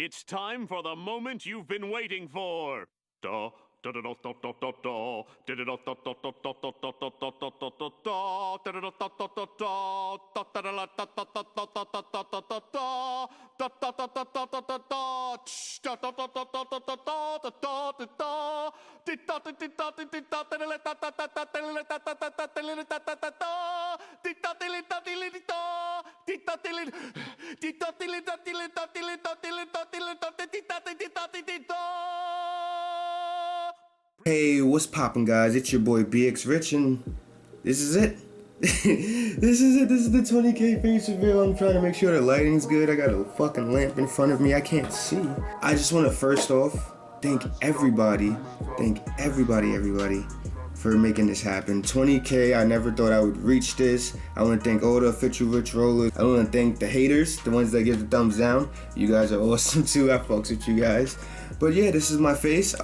It's time for the moment you've been waiting for. Da da da da da da da da da da da da da da da da Hey, what's poppin', guys? It's your boy BX Rich, and this is it. This is it. This is the 20K face reveal. I'm trying to make sure the lighting's good. I got a fucking lamp in front of me. I can't see. I just want to first off thank everybody for making this happen. 20K, I never thought I would reach this. I want to thank all the official Rich Rollers. I want to thank the haters, the ones that give the thumbs down. You guys are awesome too. I fucks with you guys. But yeah, this is my face.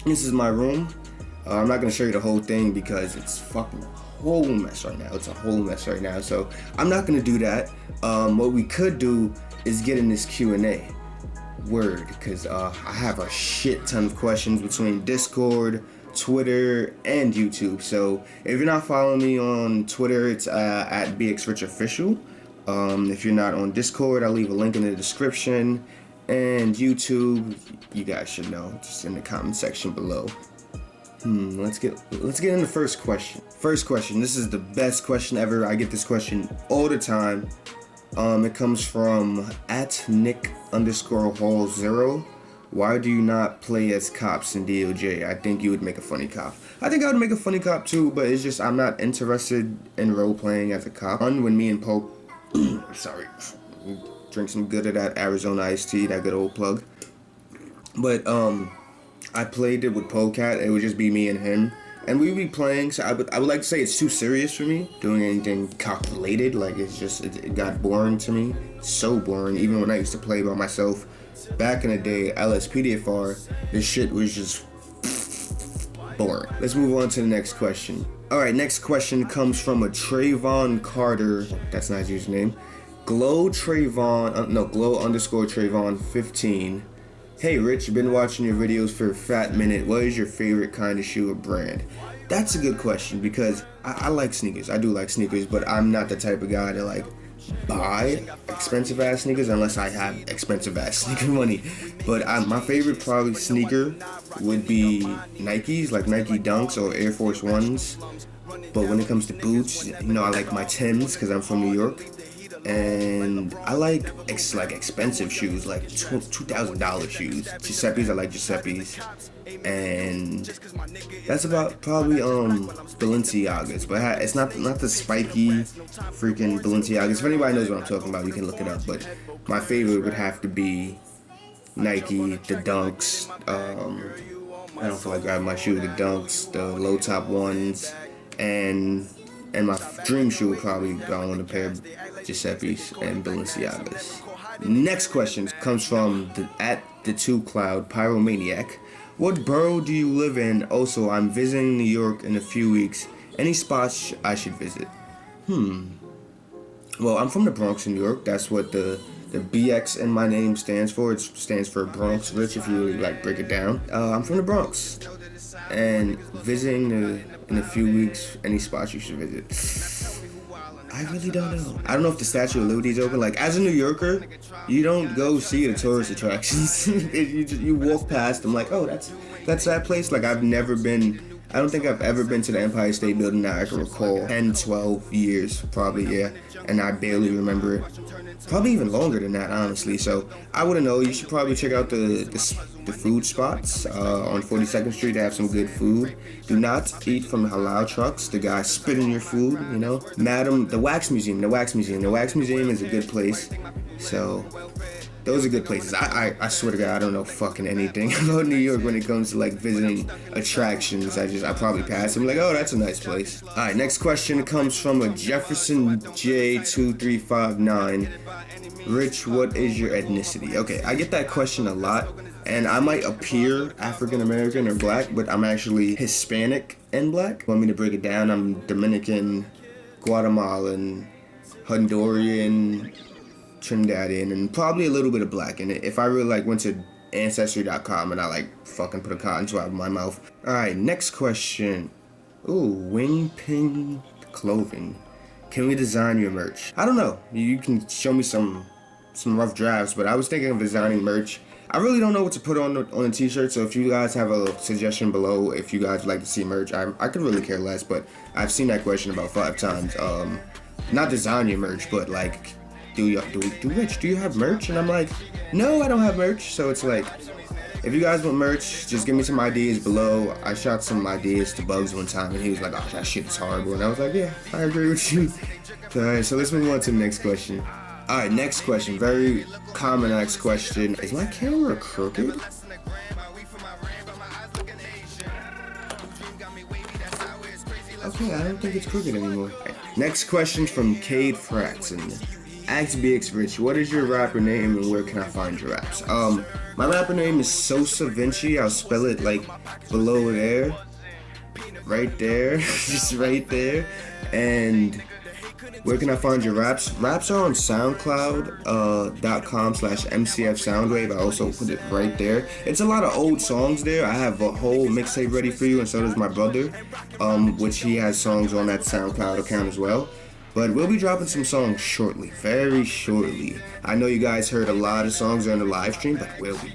This is my room. I'm not gonna show you the whole thing because it's fucking a whole mess right now. It's a whole mess right now, so I'm not gonna do that. What we could do is get in this Q&A. Word, because I have a shit ton of questions between Discord, Twitter, and YouTube. So if you're not following me on Twitter, it's at BXRichOfficial. If you're not on Discord, I'll leave a link in the description. And YouTube, you guys should know, just in the comment section below. Let's get in the first question. First question, this is the best question ever. I get this question all the time. It comes from @Nick_Hall0. Why do you not play as Cops and Doj? I think you would make a funny cop. I think I would make a funny cop too, but it's just I'm not interested in role playing as a cop. When me and Pope, sorry. Drink some good of that Arizona iced tea, that good old plug. But I played it with Polecat. It would just be me and him, and we'd be playing. So I would like to say it's too serious for me doing anything cop related. Like it got boring to me. So boring. Even when I used to play by myself back in the day, LSPDFR, this shit was just boring. Let's move on to the next question. All right, next question comes from a Trayvon Carter. That's not his username. Glow_Trayvon 15. Hey Rich, been watching your videos for a fat minute. What is your favorite kind of shoe or brand? That's a good question because I like sneakers. I do like sneakers, but I'm not the type of guy to like buy expensive ass sneakers unless I have expensive ass sneaker money. But my favorite probably sneaker would be Nikes, like Nike Dunks or Air Force Ones. But when it comes to boots, you know, I like my Timbs because I'm from New York. And I like expensive shoes, like $2,000 shoes. Giuseppe's, I like Giuseppe's, and that's about probably Balenciagas, but it's not the spiky freaking Balenciagas. If anybody knows what I'm talking about, you can look it up. But my favorite would have to be Nike, the Dunks. I don't feel like grabbing my shoe, the Dunks, the low top ones, and my dream shoe would probably go on a pair of Giuseppe's and Balenciagas. Next question comes from @the2cloud Pyromaniac. What borough do you live in? Also, I'm visiting New York in a few weeks. Any spots I should visit? Well, I'm from the Bronx, New York. That's what the BX in my name stands for. It stands for Bronx Rich, if you really like break it down. I'm from the Bronx. And visiting in a few weeks, any spots you should visit? I really don't know. I don't know if the Statue of Liberty is open. Like, as a New Yorker, you don't go see the tourist attractions. you walk past them like, oh, that's that place. Like, I don't think I've ever been to the Empire State Building that I can recall. 10, 12 years, probably, yeah. And I barely remember it. Probably even longer than that, honestly. So I wouldn't know. You should probably check out the food spots on 42nd Street. They have some good food. Do not eat from halal trucks. The guys spit in your food, you know. The Wax Museum. The Wax Museum is a good place. So those are good places. I swear to God, I don't know fucking anything about New York when it comes to like visiting attractions. I probably pass. I'm like, oh, that's a nice place. All right, next question comes from a Jefferson J2359. Rich, what is your ethnicity? Okay, I get that question a lot, and I might appear African American or black, but I'm actually Hispanic and black. Want me to break it down? I'm Dominican, Guatemalan, Honduran, Trinidadian, and probably a little bit of black in it. If I really like went to Ancestry.com and I like fucking put a cotton swab in my mouth. Alright, next question. Ooh, wing pin clothing. Can we design your merch? I don't know. You can show me some rough drafts, but I was thinking of designing merch. I really don't know what to put on a t-shirt, so if you guys have a suggestion below, if you guys would like to see merch, I could really care less, but I've seen that question about 5 times. Not design your merch, but like, do you have merch? And I'm like, no, I don't have merch. So it's like, if you guys want merch, just give me some ideas below. I shot some ideas to Bugs one time, and he was like, oh, that shit is horrible. And I was like, yeah, I agree with you. Alright, so let's move on to the next question. Alright, next question. Very common asked question. Is my camera crooked? Okay, I don't think it's crooked anymore. Next question from Cade Fraxon. Ask BX Rich, what is your rapper name and where can I find your raps? My rapper name is Sosa Vinci. I'll spell it like below there. Right there. Just right there. And where can I find your raps? Raps are on SoundCloud.com/MCF Soundwave. I also put it right there. It's a lot of old songs there. I have a whole mixtape ready for you, and so does my brother, which he has songs on that SoundCloud account as well. But we'll be dropping some songs shortly, very shortly. I know you guys heard a lot of songs on the live stream, but we'll be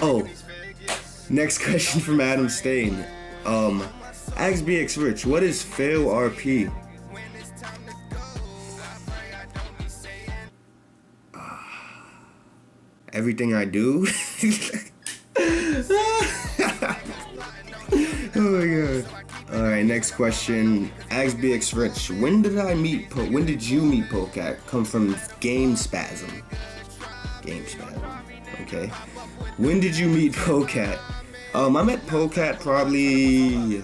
Oh, next question from Adam Stain. Ask BX Rich, what is fail RP? Everything I do. Oh my god. Alright, next question. Ask BX Rich, when did you meet Polecat? Come from Game Spasm. Okay. When did you meet Polecat? I met Polecat probably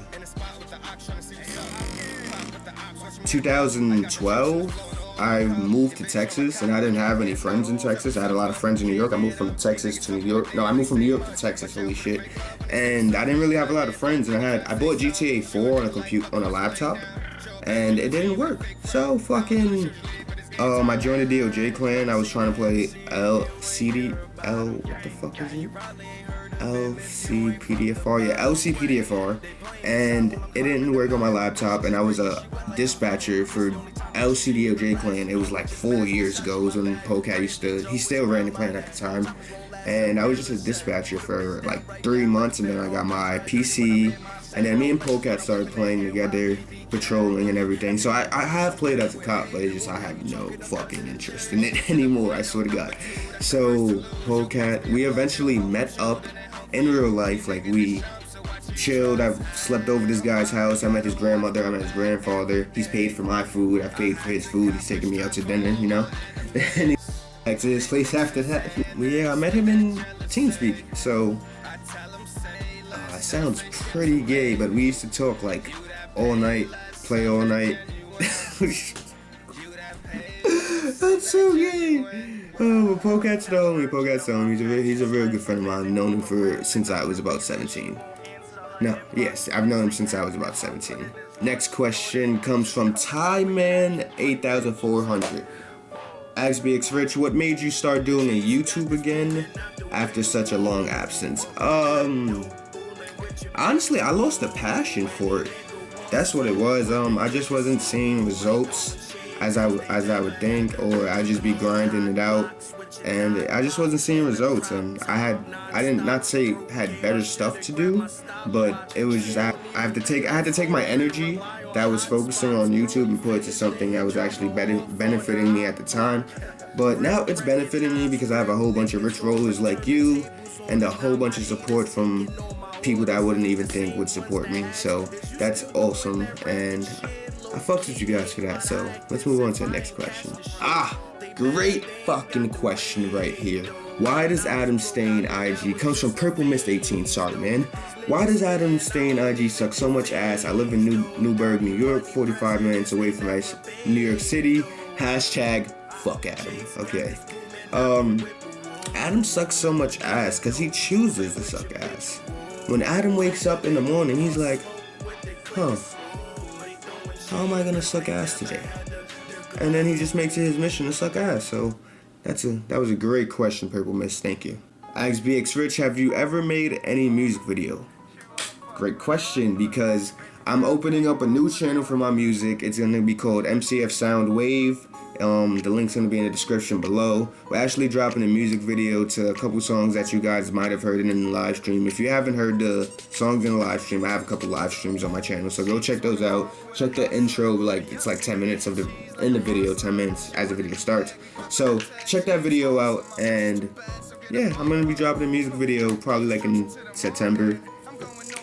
2012. I moved to Texas and I didn't have any friends in Texas. I had a lot of friends in New York. I moved from Texas to New York. No, I moved from New York to Texas, holy shit. And I didn't really have a lot of friends, and I bought GTA 4 on a laptop and it didn't work. So fucking I joined the DOJ clan. I was trying to play what the fuck is it? LCPDFR, and it didn't work on my laptop, and I was a dispatcher for LCDOJ clan. It was like 4 years ago. It was when Polecat he still ran the clan at the time, and I was just a dispatcher for like 3 months, and then I got my PC, and then me and Polecat started playing together, patrolling and everything. So I have played as a cop, but I have no fucking interest in it anymore, I swear to God. So Polecat, we eventually met up in real life. Like, we chilled. I've slept over this guy's house. I met his grandmother. I met his grandfather. He's paid for my food. I've paid for his food. He's taking me out to dinner, you know. And he's back to his place after that. Yeah, I met him in TeamSpeak. So it sounds pretty gay, but we used to talk like all night, play all night. That's so gay. Oh, but Polecat's the homie. He's a real good friend of mine. I've known him since I was about 17. I've known him since I was about 17. Next question comes from Tyman8400. Ask BX Rich, what made you start doing a YouTube again after such a long absence? Honestly, I lost the passion for it. That's what it was. I just wasn't seeing results as I would think, or I'd just be grinding it out, and I just wasn't seeing results. And I had better stuff to do, but it was just I had to take my energy that was focusing on YouTube and put it to something that was actually benefiting me at the time. But now it's benefiting me because I have a whole bunch of rich rollers like you, and a whole bunch of support from people that I wouldn't even think would support me. So that's awesome, and I fucks with you guys for that. So let's move on to the next question. Great fucking question right here. Why does Adam Stain IG, comes from Purple Mist 18, sorry man. Why does Adam Stain IG suck so much ass? I live in Newburgh, New York, 45 minutes away from New York City. Hashtag fuck Adam. Okay. Adam sucks so much ass because he chooses to suck ass. When Adam wakes up in the morning, he's like, how am I gonna suck ass today? And then he just makes it his mission to suck ass. So that was a great question, Purple Mist. Thank you. Ask BX Rich, have you ever made any music video? Great question, because I'm opening up a new channel for my music. It's gonna be called MCF Sound Wave. The link's gonna be in the description below. We're actually dropping a music video to a couple songs that you guys might have heard in the live stream. If you haven't heard the songs in the live stream, I have a couple live streams on my channel, so go check those out. Check the intro, it's like 10 minutes in the video, 10 minutes as the video starts. So check that video out, and yeah, I'm gonna be dropping a music video probably like in September,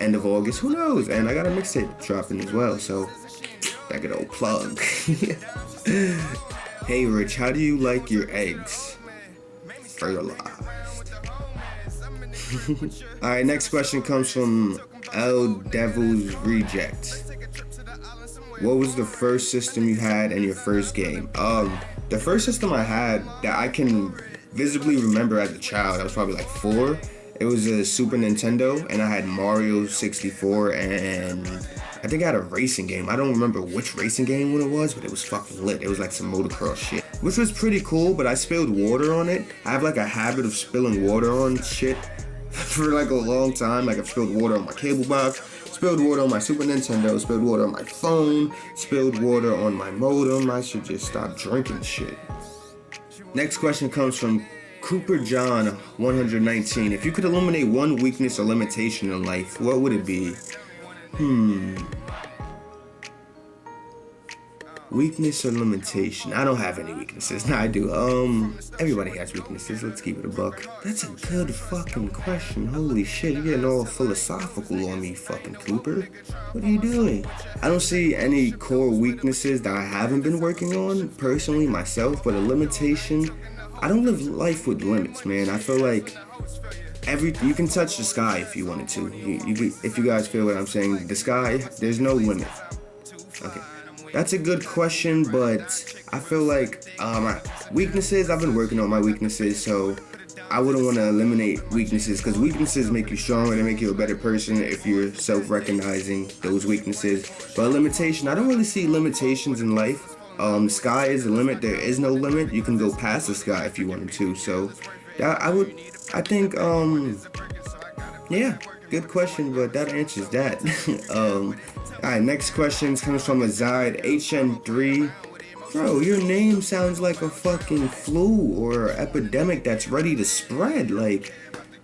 end of August, who knows? And I got a mixtape dropping as well, so that good old plug. Hey Rich, how do you like your eggs? Fertilized. Alright, next question comes from L Devil's Reject. What was the first system you had in your first game? The first system I had that I can visibly remember as a child, I was probably like 4. It was a Super Nintendo, and I had Mario 64, and I think I had a racing game. I don't remember which racing game it was, but it was fucking lit. It was like some motocross shit, which was pretty cool, but I spilled water on it. I have like a habit of spilling water on shit for like a long time. Like I've spilled water on my cable box, spilled water on my Super Nintendo, spilled water on my phone, spilled water on my modem. I should just stop drinking shit. Next question comes from Cooper John 119. If you could eliminate one weakness or limitation in life, what would it be? Weakness or limitation? I don't have any weaknesses. No, I do. Everybody has weaknesses. Let's keep it a buck. That's a good fucking question. Holy shit, you're getting all philosophical on me, fucking Cooper. What are you doing? I don't see any core weaknesses that I haven't been working on personally myself, but a limitation, I don't live life with limits, man. I feel like you can touch the sky if you wanted to. If you guys feel what I'm saying, the sky, there's no limit. Okay, that's a good question, but I feel like my weaknesses, I've been working on my weaknesses, so I wouldn't want to eliminate weaknesses, because weaknesses make you stronger, they make you a better person if you're self-recognizing those weaknesses. But a limitation, I don't really see limitations in life. The sky is the limit. There is no limit. You can go past the sky if you wanted to. So yeah, good question, but that answers that. Alright, next question comes from Azide HN3. Bro, your name sounds like a fucking flu or epidemic that's ready to spread. Like,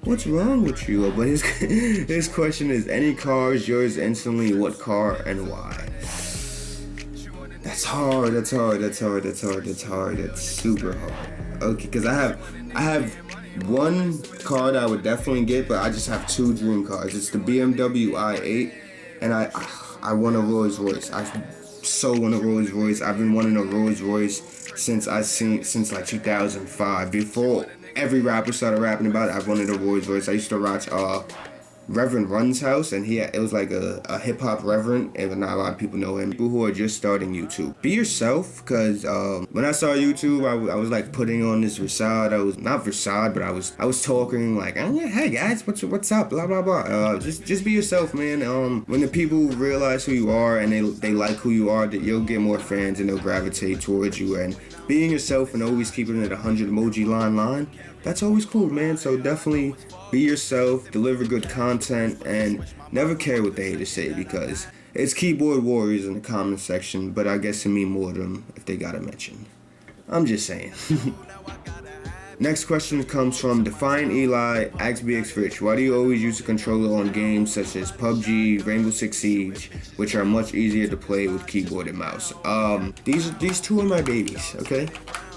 what's wrong with you? But his question is, any car is yours instantly, what car and why? That's hard, that's super hard. Okay, because I have one car that I would definitely get, but I just have 2 dream cars. It's the BMW i8, and I want a Rolls Royce. I so want a Rolls Royce. I've been wanting a Rolls Royce since like 2005. Before every rapper started rapping about it, I wanted a Rolls Royce. I used to watch Reverend Run's house, and it was like a hip-hop reverend, and not a lot of people know him. People who are just starting YouTube, be yourself, because when I started YouTube, I was like putting on this facade. I was not facade, but I was talking like, hey guys, what's up, blah blah blah. Just be yourself, man. When the people realize who you are and they like who you are, that you'll get more fans and they'll gravitate towards you. And being yourself and always keeping it 100 emoji line, that's always cool, man. So definitely be yourself, deliver good content, and never care what the haters say, because it's keyboard warriors in the comment section, but I guess it mean more to them if they got a mention. I'm just saying. Next question comes from Define Eli, XBX Rich. Why do you always use a controller on games such as PUBG, Rainbow Six Siege, which are much easier to play with keyboard and mouse? These 2 are my babies, okay?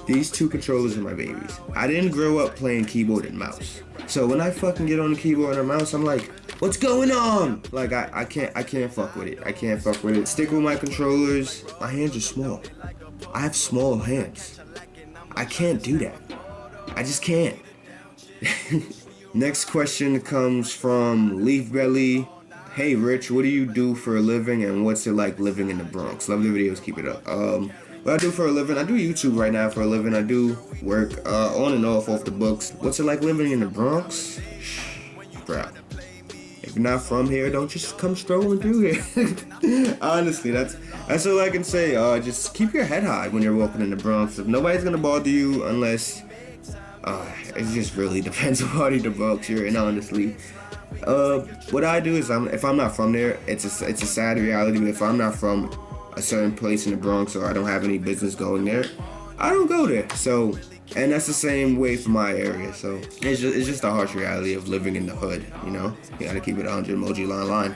These 2 controllers are my babies. I didn't grow up playing keyboard and mouse. So when I fucking get on the keyboard and mouse, I'm like, what's going on? Like, I can't fuck with it. I can't fuck with it. Stick with my controllers. My hands are small. I have small hands. I can't do that. I just can't. Next question comes from Leaf Belly. Hey Rich, what do you do for a living, and what's it like living in the Bronx? Love the videos, keep it up. What I do for a living, I do YouTube right now for a living. I do work on and off the books. What's it like living in the Bronx? Bro, If you're not from here, don't just come strolling through here. Honestly, that's all I can say. Just keep your head high when you're walking in the Bronx. If nobody's gonna bother you unless it just really depends on part of the Bronx you're in, honestly. What I do is if I'm not from there, it's a sad reality, but if I'm not from a certain place in the Bronx or I don't have any business going there, I don't go there. So, and that's the same way for my area. So it's just the harsh reality of living in the hood, you know? You gotta keep it 100 emoji line.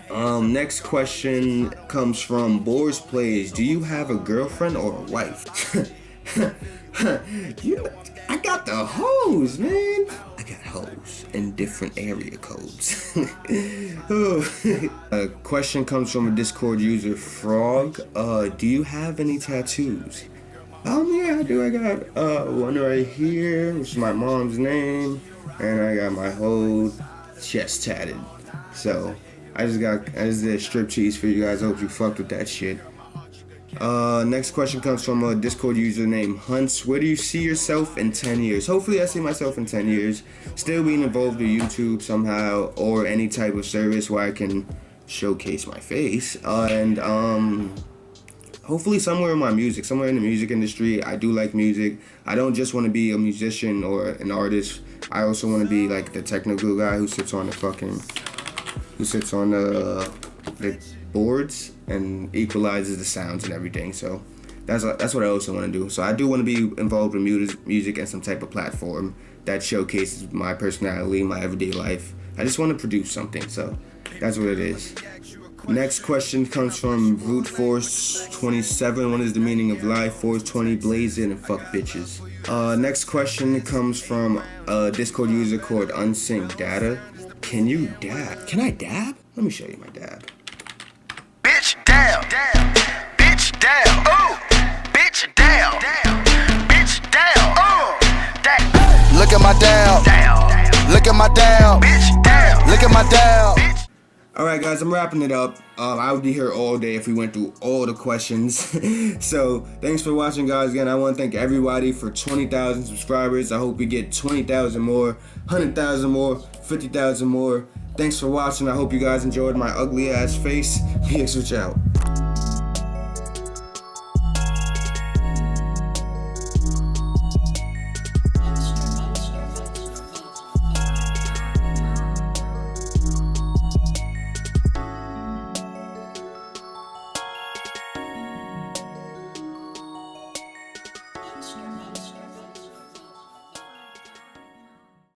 Next question comes from Boris Plays. Do you have a girlfriend or a wife? I got the hoes, man. I got hoes in different area codes. A question comes from a Discord user, Frog. Do you have any tattoos? Yeah, I do. I got one right here, which is my mom's name, and I got my whole chest tatted. So I just did a strip tease for you guys. I hope you fucked with that shit. Next question comes from a Discord user named Hunts. Where do you see yourself in 10 years? Hopefully I see myself in 10 years still being involved with YouTube somehow, or any type of service where I can showcase my face, and hopefully somewhere in my music, somewhere in the music industry. I do like music. I don't just want to be a musician or an artist. I also want to be like the technical guy who sits on the boards and equalizes the sounds and everything. So that's what I also want to do. So I do want to be involved with music and some type of platform that showcases my personality, my everyday life. I just want to produce something. So that's what it is. Next question comes from Root Force 27. What is the meaning of life? Force 20, blaze it and fuck bitches. Next question comes from a Discord user called Unsync Data. Can you dab? Can I dab? Let me show you my dab. Bitch down, bitch down, oh, bitch down, bitch down, oh, that. Look at my down, look at my down, bitch down, look at my down. Alright guys, I'm wrapping it up. I would be here all day if we went through all the questions. So, thanks for watching, guys. Again, I want to thank everybody for 20,000 subscribers. I hope we get 20,000 more, 100,000 more, 50,000 more. Thanks for watching. I hope you guys enjoyed my ugly ass face. PX, switch out.